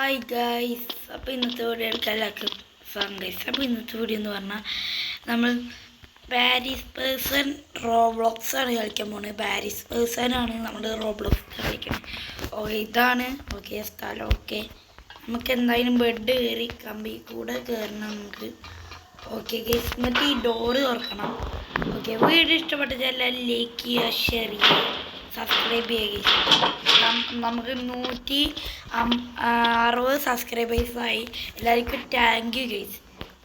Hi guys. അപ്പോൾ ഇന്നത്തെ video എടുക്കാൻ എല്ലാവർക്കും സ്വാഗതം ഗൈസ്. അപ്പോൾ ഇന്നത്തെ വീഡിയോ എന്ന് പറഞ്ഞാൽ നമ്മൾ പാരീസ് പേഴ്സൺ റോബ്ലോക്സാണ് കളിക്കാൻ പോകുന്നത്. പാരീസ് പേഴ്സണാണ് നമ്മൾ റോബ്ലോക്സ് കളിക്കുന്നത്. ഓക്കെ, ഇതാണ് ഓക്കെ സ്ഥലം. ഓക്കെ, നമുക്ക് എന്തായാലും ബെഡ് കയറി കമ്പി കൂടെ കയറണം നമുക്ക്. ഓക്കെ ഗൈസ്, എന്നിട്ട് ഈ ഡോറ് തുറക്കണം. ഓക്കെ, വീഡിയോ ഇഷ്ടപ്പെട്ടാൽ എല്ലാവരും ലൈക്ക് ചെയ്യുക, ഷെയർ ചെയ്യുക, സബ്സ്ക്രൈബ് ചെയ്യുക. നമുക്ക് 160 സബ്സ്ക്രൈബേഴ്സായി. എല്ലാവർക്കും താങ്ക് യു ഗൈസ്.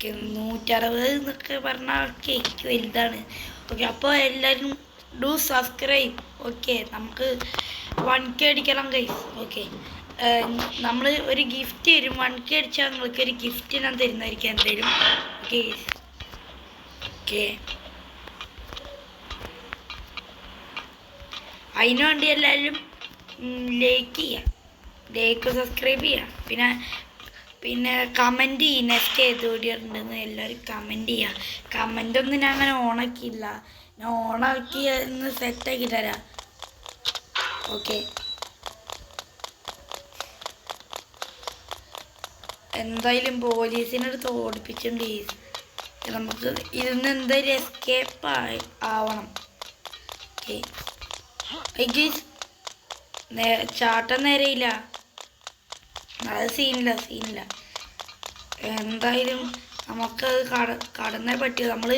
160 എന്നൊക്കെ പറഞ്ഞാൽ കേക്ക് വലുതാണ്. ഓക്കെ, അപ്പോൾ എല്ലാവരും ഡു സബ്സ്ക്രൈബ്. ഓക്കെ, നമുക്ക് 1K അടിക്കണം ഗൈസ്. ഓക്കെ, നമ്മൾ ഒരു ഗിഫ്റ്റ് തരും. 1K അടിച്ചാൽ നിങ്ങൾക്ക് ഒരു ഗിഫ്റ്റ് ഞാൻ തരുന്നതായിരിക്കും എന്തായാലും. ഓക്കെ ഓക്കെ, അതിനു വേണ്ടി എല്ലാവരും ലൈക്ക് ചെയ്യുക, ലൈക്ക് സബ്സ്ക്രൈബ് ചെയ്യുക, പിന്നെ കമൻറ്റ് ചെയ്യുക. നെക്സ്റ്റ് ഏത് വീഡിയോ ഉണ്ടെന്ന് എല്ലാവരും കമൻറ്റ് ചെയ്യുക. കമൻറ്റൊന്നും ഞാൻ അങ്ങനെ ഓണാക്കിയില്ല, ഞാൻ ഓണാക്കി ഒന്ന് സെറ്റാക്കി തരാം. ഓക്കെ, എന്തായാലും പോലീസിനടുത്ത് ഓടിപ്പിച്ചിട്ടുണ്ട്. നമുക്ക് ഇതിന്ന് എന്തായാലും എസ്കേപ്പ് ആവണം. ഓക്കെ ചാട്ടം നേരെയില്ല, അത് സീനില്ല. എന്തായാലും നമുക്കത് കടന്നേ പറ്റുക. നമ്മൾ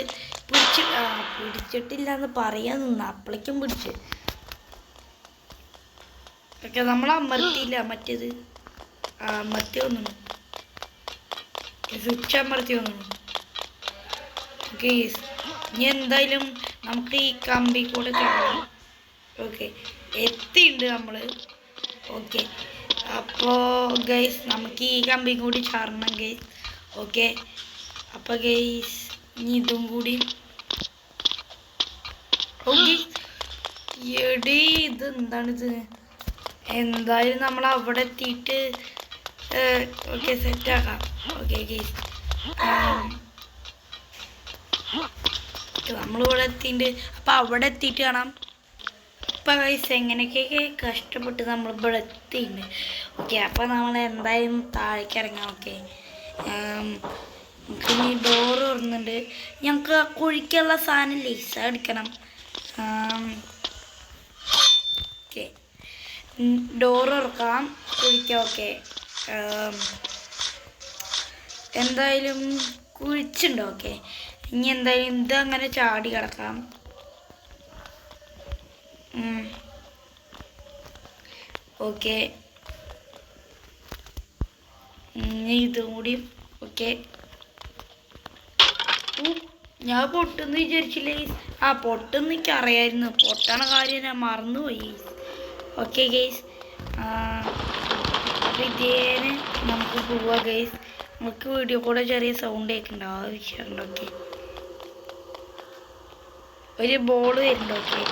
പിടിച്ചിട്ടില്ല എന്ന് പറയാൻ നിന്ന് അപ്പോഴേക്കും പിടിച്ച്. ഓക്കെ, നമ്മൾ അമർത്തിയില്ല, മറ്റേത് അമർത്തി വന്നു, സ്വിച്ച് അമർത്തി വന്നു. ഓക്കെ, ഇനി എന്തായാലും നമുക്ക് ഈ കമ്പി കൂടെ കാണാം. ഓക്കെ, എത്തിയിട്ടുണ്ട് നമ്മൾ. ഓക്കെ, അപ്പോൾ ഗൈസ് നമുക്ക് ഈ കമ്പി കൂടി ചാടണം ഗൈസ്. ഓക്കെ, അപ്പോൾ ഗൈസ് ഇനി ഇതും കൂടി. ഓക്കെ എടീ, ഇത് എന്താണിത്? എന്തായാലും നമ്മൾ അവിടെ എത്തിയിട്ട് ഓക്കെ സെറ്റാക്കാം. ഓക്കെ ഗൈസ്, നമ്മളിവിടെ എത്തിയിട്ടുണ്ട്. അപ്പോൾ അവിടെ എത്തിയിട്ട് കാണാം. ഇപ്പം ഗൈസ് എങ്ങനെയൊക്കെ കഷ്ടപ്പെട്ട് നമ്മളിവിടെ എത്തിയിട്ടുണ്ട്. ഓക്കെ, അപ്പോൾ നമ്മൾ എന്തായാലും താഴേക്ക് ഇറങ്ങാം. ഓക്കെ, നമുക്ക് ഇനി ഡോറ് തുറന്നുണ്ട്. ഞങ്ങൾക്ക് കുഴിക്കുള്ള സാധനം ലേസ എടുക്കണം. ഓക്കെ, ഡോറ് തുറക്കാം, കുഴിക്കാം. ഓക്കെ, എന്തായാലും കുഴിച്ചുണ്ട്. ഓക്കെ, ഇനി എന്തായാലും ഇതങ്ങനെ ചാടി കിടക്കാം. ഓക്കെ, ഇതും കൂടി. ഓക്കെ, ഞാൻ പൊട്ടെന്ന് വിചാരിച്ചില്ലേ? പൊട്ടെന്ന് എനിക്ക് അറിയായിരുന്നു. പൊട്ടണ കാര്യം ഞാൻ മറന്നുപോയി. ഓക്കെ ഗൈസ്, അപ്പോൾ ഇതേനെ നമുക്ക് പോവാം ഗൈസ്. നമുക്ക് വീഡിയോ കൂടെ ചെറിയ സൗണ്ട് കേൾക്കുന്നുണ്ടോ ആവശ്യമുണ്ട്. ഓക്കെ, ഒരു ബോൾ വരുന്നുണ്ട്. ഓക്കെ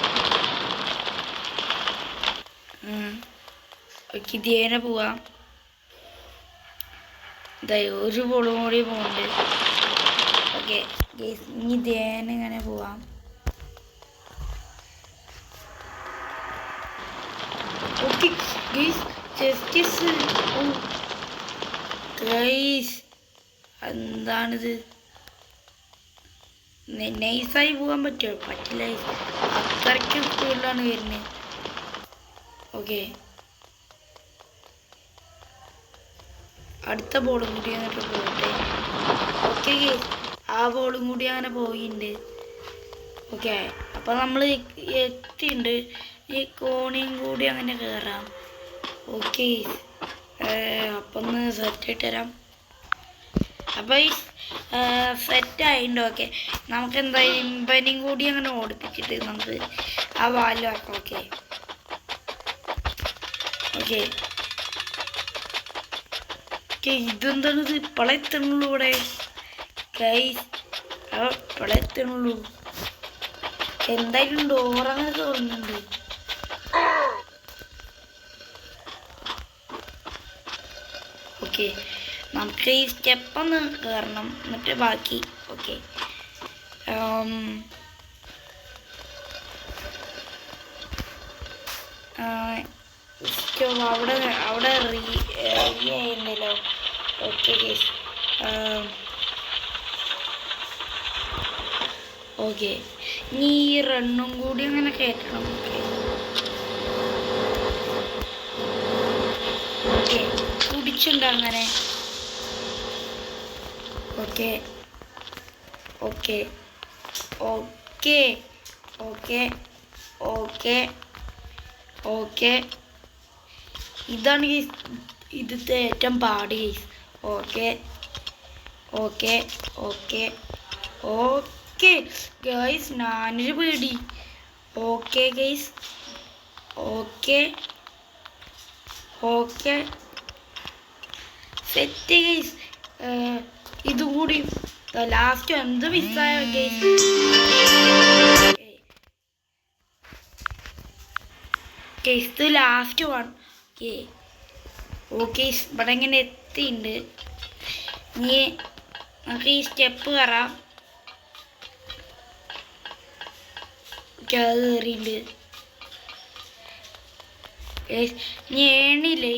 ഓക്കെ, ഇതേനെ പോവാം. ഒരു ബോളും കൂടി പോകുന്നുണ്ട്. ഓക്കെ ഗൈസ്, ഇനി ഇതേനെ ഇങ്ങനെ പോവാം. ഓക്കെ ഗൈസ്, ജസ്റ്റിസ് ഗൈസ്, എന്താണിത്? നൈസായി പോകാൻ പറ്റുമോ? പറ്റില്ല, അത്രയ്ക്ക് സ്പീഡിലാണ് വരുന്നത്. ഓക്കെ, അടുത്ത ബോളും കൂടി അങ്ങോട്ട് പോകട്ടെ. ഓക്കെ ഗൈസ്, ആ ബോളും കൂടി അങ്ങനെ പോയിട്ടുണ്ട്. ഓക്കെ, അപ്പോൾ നമ്മൾ എത്തിയിട്ടുണ്ട്. ഈ കോണിയും കൂടി അങ്ങനെ കയറാം. ഓക്കെ, അപ്പം ഒന്ന് സെറ്റായിട്ട് തരാം. അപ്പോൾ ഈ സെറ്റായിട്ടുണ്ട്. ഓക്കെ, നമുക്ക് എന്തായാലും ഇമ്പനിയും കൂടി അങ്ങനെ ഓടിപ്പിച്ചിട്ട് നമുക്ക് ആ വാലാക്കാം. ഓക്കെ ഓക്കെ ഓക്കെ, ഇതെന്താണിത്? ഇപ്പോഴേ എത്തണുള്ളൂ ഇവിടെ ഗൈസ്, ഇപ്പോഴേ എത്തണുള്ളൂ. എന്തായാലും ഡോറങ്ങനെ തുറന്നുണ്ട്. ഓക്കെ, നമുക്ക് ഈ സ്റ്റെപ്പൊന്ന് കയറണം, എന്നിട്ട് ബാക്കി. ഓക്കെ, അവിടെ ഉണ്ടല്ലോ. ഓക്കെ ഗൈസ്, ഓക്കെ ഇനി ഈ റണ്ണും കൂടി അങ്ങനെ കയറ്റണം. ഓക്കെ കുടിച്ചുണ്ട് അങ്ങനെ. Okay okay okay okay okay okay ഇതാണ് ഗൈസ് ഇതിത്തെ ഏറ്റവും പാട് guys. Okay okay okay okay guys, ഞാനൊരു പേടി. Okay guys, okay okay set guys. ഇതുകൂടി ലാസ്റ്റ് എന്ത് മിസ്സായ ഗൈസ്. ഇത് ലാസ്റ്റ് വൺ. ഓക്കെ ഓക്കെ ഇവിടെ ഇങ്ങനെ എത്തിയിട്ടുണ്ട്. ഇനി നമുക്ക് ഈ സ്റ്റെപ്പ് കയറാം. ഓക്കെ അത് കയറിയിട്ടുണ്ട്. ഇനി ഏണില്ലേ,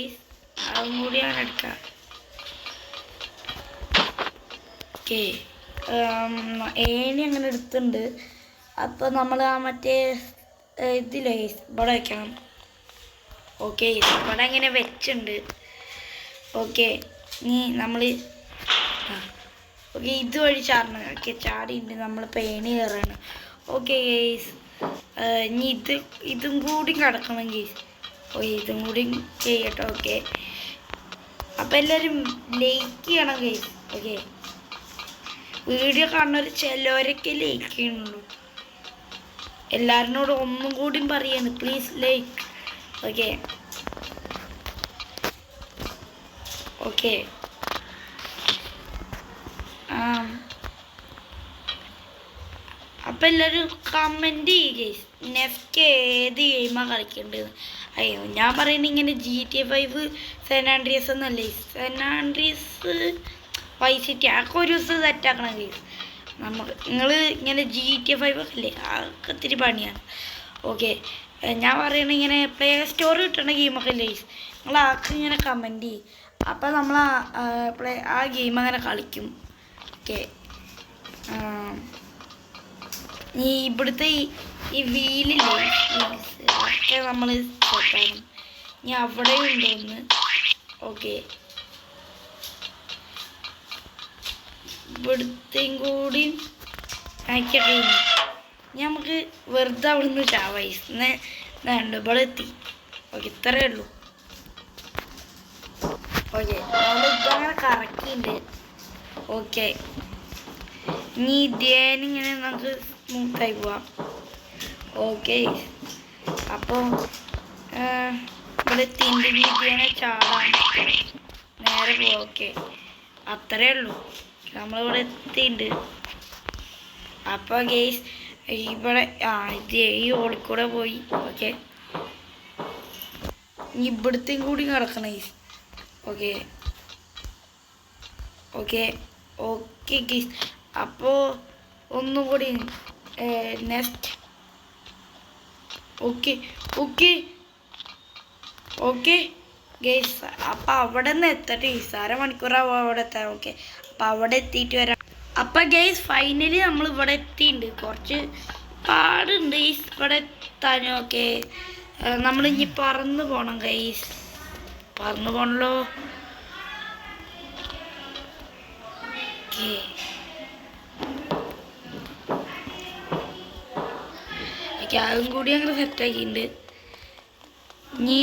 അതും കൂടി അങ്ങനെ എടുക്കാം. ഓക്കെ ഏണി അങ്ങനെ എടുത്തിട്ടുണ്ട്. അപ്പോൾ നമ്മൾ ആ മറ്റേ ഇതില്ലേ ഇവിടെ വയ്ക്കണം. ഓക്കെ ഇവിടെ ഇങ്ങനെ വെച്ചിട്ടുണ്ട്. ഓക്കെ ഇനി നമ്മൾ ഓക്കെ ഇതുവഴി ചാടണം. ഓക്കെ ചാടിയിട്ട് നമ്മൾ ഏണി കയറാണ്. ഓക്കെ ഗെയ്സ്, ഇനി ഇതും കൂടി കിടക്കണം ഗെയ്സ്. ഓക്കെ ഇതും കൂടി ചെയ്യട്ടെ. ഓക്കെ അപ്പം എല്ലാവരും ലൈക്ക് ചെയ്യണം ഗെയ്സ്. ഓക്കെ വീഡിയോ കാണുന്നവർ ചിലവരൊക്കെ ലൈക്ക് ചെയ്യുന്നുള്ളൂ. എല്ലാവരിനോടും ഒന്നും കൂടി പറയാണ്, പ്ലീസ് ലൈക്ക്. ഓക്കെ ഓക്കെ അപ്പം എല്ലാവരും കമൻറ്റ് ചെയ്യുക നെക്സ്റ്റ് ഏത് ഗെയിമാണ് കളിക്കേണ്ടത്. അയ്യോ ഞാൻ പറയുന്നത് ഇങ്ങനെ GTA 5 സാൻ ആൻഡ്രിയസ് എന്നല്ലേ. സാൻ ആൻഡ്രിയസ് വൈസ് സിറ്റി അതൊക്കെ ഒരു ദിവസം സെറ്റാക്കണം ഗെയ്സ്. നമുക്ക് നിങ്ങൾ ഇങ്ങനെ GTA 5 ഒക്കെ അല്ലേ, അതൊക്കെ ഒത്തിരി പണിയാണ്. ഓക്കെ ഞാൻ പറയണ ഇങ്ങനെ പ്ലേ സ്റ്റോർ കിട്ടുന്ന ഗെയിമൊക്കെ അല്ലേ ഗെയ്സ്, നിങ്ങൾ ആൾക്ക് ഇങ്ങനെ കമൻറ്റ് ചെയ്യും. അപ്പം നമ്മൾ ആ ഗെയിം അങ്ങനെ കളിക്കും. ഓക്കെ ഈ ഇവിടുത്തെ ഈ വീലില്ലേ ഒക്കെ നമ്മൾ സെറ്റാണ്. ഇനി അവിടെ ഉണ്ടോന്ന്. ഓക്കെ ഇവിടുത്തെയും കൂടി ആക്കിയൊക്കെ ഇനി നമുക്ക് വെറുതെ അവിടുന്ന് ചാവൈസ് വേണ്ട ഇവിടെ എത്തി. ഓക്കെ ഇത്രയേ ഉള്ളൂ. ഓക്കെ നമ്മളിതങ്ങനെ കറക്കിണ്ട്. ഓക്കെ ഇനി ഇതേനിങ്ങനെ നമുക്ക് സ്മൂത്തായി പോവാം. ഓക്കെ അപ്പോൾ ഇവിടെ എത്തിൻ്റെ ഇതേനെ ചാടാൻ നേരെ പോവാം. ഓക്കെ അത്രയേ ഉള്ളൂ, നമ്മളിവിടെ എത്തിയിട്ടുണ്ട്. അപ്പോൾ ഗെയ്സ് ഇവിടെ ഇത് ഈ ഓളിക്കൂടെ പോയി. ഓക്കെ ഇവിടുത്തെയും കൂടി കിടക്കണം guys. Okay okay okay guys, അപ്പോൾ ഒന്നും കൂടി next. Okay okay okay guys, അപ്പം അവിടെ നിന്ന് എത്തട്ടെ ഗെയ്സ്, അരമണിക്കൂറാവും അവിടെ എത്താൻ. ഓക്കെ അപ്പം അവിടെ എത്തിയിട്ട് വരാം. അപ്പം ഗെയ്സ് ഫൈനലി നമ്മൾ ഇവിടെ എത്തിയിട്ടുണ്ട്. കുറച്ച് പാടുണ്ട് ഗെയ്സ് ഇവിടെ എത്താൻ. ഓക്കെ നമ്മളിനി പറന്ന് പോകണം ഗെയ്സ്, പറന്ന് പോകണല്ലോ. ഓക്കെ അതും കൂടി അങ്ങനെ സെറ്റാക്കിയിട്ടുണ്ട്. ഇനി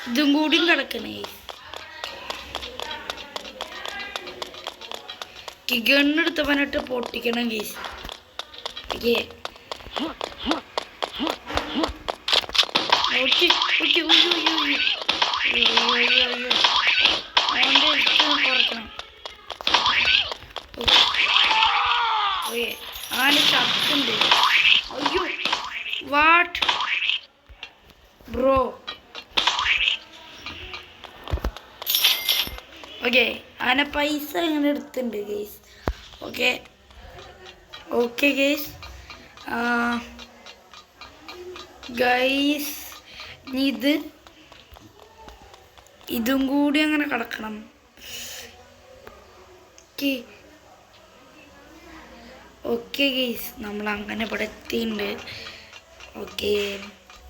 ഇതും കൂടിയും കിടക്കണേ. ഗണ്ണെടുത്ത പനിട്ട് പൊട്ടിക്കണം ഗീസ്. ഓക്കെ ഓക്കെ ഓക്കെ കുറക്കണം. ഓക്കെ ആന് ചത്തുണ്ട്. അയ്യോ വാട്ട് ബ്രോ. ഓക്കെ ആന പൈസ ഇങ്ങനെ എടുത്തിട്ടുണ്ട് guys. Okay okay guys guys ഇത് ഇതും കൂടി അങ്ങനെ കിടക്കണം. ഓക്കെ ഓക്കെ ഗെയ്സ്, നമ്മൾ അങ്ങനെ ഇവിടെ എത്തിയിട്ടുണ്ട്. ഓക്കെ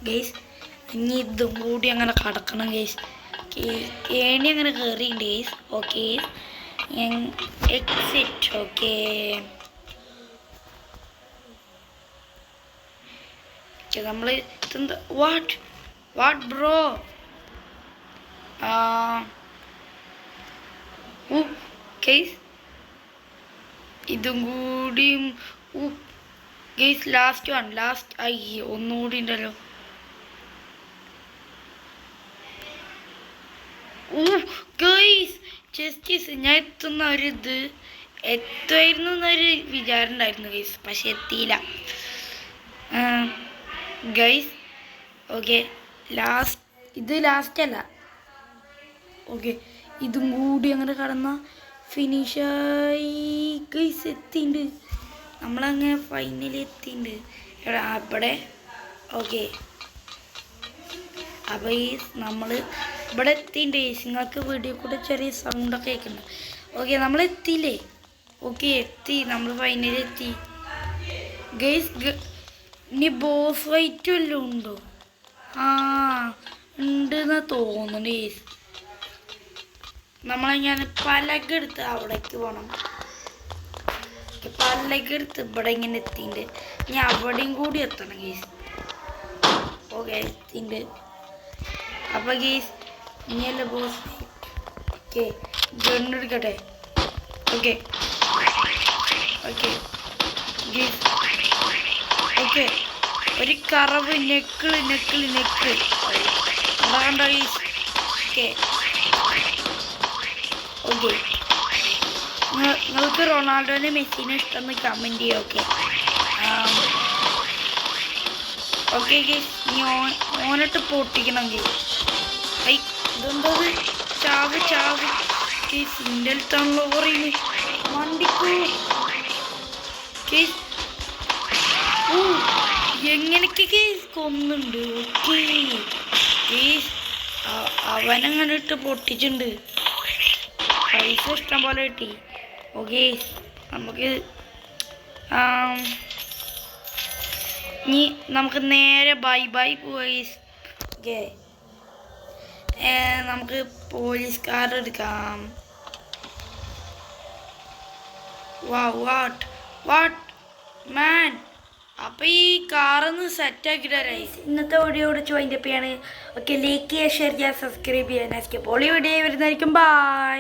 ഗെയ്സ്, ഇനി ഇതും കൂടി അങ്ങനെ കിടക്കണം ഗെയ്സ്. ഏണി അങ്ങനെ കയറിയിട്ടുണ്ട് ഗെയ്സ്. Okay exit. ഓക്കെ നമ്മൾ വാട്ട് ബ്രോ ഗെയ്സ്, ഇതും കൂടിയും ഗെയ്സ് ലാസ്റ്റ് അയ്യോ ഒന്നുകൂടി ഉണ്ടല്ലോ. ഗെയ്സ് ജസ്റ്റിസ്, ഞാൻ എത്തുന്ന ഒരിത് എത്തുമായിരുന്നു എന്നൊരു വിചാരം ഉണ്ടായിരുന്നു ഗെയ്സ്, പക്ഷെ എത്തിയില്ല ഗെയ്സ്. ഓക്കെ ഇത് ലാസ്റ്റ് അല്ല. ഓക്കെ ഇതും കൂടി അങ്ങനെ കടന്ന ഫിനിഷായി ഗെയ്സ്. എത്തിയിട്ടുണ്ട്, നമ്മളങ്ങനെ ഫൈനലി എത്തിയിട്ടുണ്ട് ഇവിടെ. ഓക്കെ അപ്പോൾ ഈ നമ്മൾ ഇവിടെ എത്തിയിട്ടുണ്ട് ഗെയ്സ്. നിങ്ങൾക്ക് വീഡിയോ കൂടെ ചെറിയ സൗണ്ടൊക്കെ കേൾക്കുന്നുണ്ട്. ഓക്കെ നമ്മൾ എത്തിയില്ലേ? ഓക്കെ എത്തി, നമ്മൾ ഫൈനലി എത്തി ഗെയ്സ്. ഇനി ബോസ് ഫൈറ്റ് വല്ലതും ഉണ്ടോ? ഉണ്ടെന്ന് തോന്നുന്നു ഗെയ്സ്. ഞാൻ പലകെടുത്ത് അവിടേക്ക് പോകണം. പലകെടുത്ത് ഇവിടെ ഇങ്ങനെ എത്തിയിട്ടുണ്ട്. ഇനി അവിടെയും കൂടി എത്തണം ഗെയ്സ്. ഓക്കെ എത്തിയിട്ടുണ്ട്. അപ്പോൾ ഗെയ്സ് ഇനിയല്ല ബോസ്. ഓക്കെ ഗണ്ണെടുക്കട്ടെ. Okay okay guys. ഓക്കെ ഒരു കറവ് നെക്കിള് അതാണ്ടോ ഗെയ്സ്. ഓക്കെ ഓക്കെ നിങ്ങൾക്ക് റൊണാൾഡോനെ മെസ്സിനെ ഇഷ്ടമെന്ന് കമൻറ്റ് ചെയ്യുക. ഓക്കെ ഗെയ്സ്, ഇനി ഓനിട്ട് പൊട്ടിക്കണം ഗെയ്സ്. ഇതെന്തോ ചാവ് ഗെയ്സ്. ഇതിൻ്റെ അടുത്താണല്ലോ പറയുന്നത്. വണ്ടിക്കൂ ഗെയ്സ്. എങ്ങനെയൊക്കെ ഗെയ്സ് കൊന്നുണ്ട്. ഓക്കെ ഗെയ്സ്, അവനങ്ങനെ ഇട്ട് പൊട്ടിച്ചിട്ടുണ്ട്. പൈസ ഇഷ്ടം പോലെ കിട്ടി. ഓക്കെ നമുക്ക് ഇനി നമുക്ക് നേരെ ബൈ പോയി. ഓക്കെ നമുക്ക് പോലീസ് കാർ എടുക്കാം. വാട്ട് മാൻ, അപ്പം ഈ കാറൊന്ന് സെറ്റാക്കിയിട്ടായി. ഇന്നത്തെ വീഡിയോ ഇവിടെ വൈൻഡപ്പ് ചെയ്യാണ്. ഓക്കെ ലൈക്ക് ചെയ്യുക, ഷെയർ ചെയ്യുക, സബ്സ്ക്രൈബ് ചെയ്യുക. നെക്സ്റ്റ് വീഡിയോ വരുന്നതായിരിക്കും. ബൈ.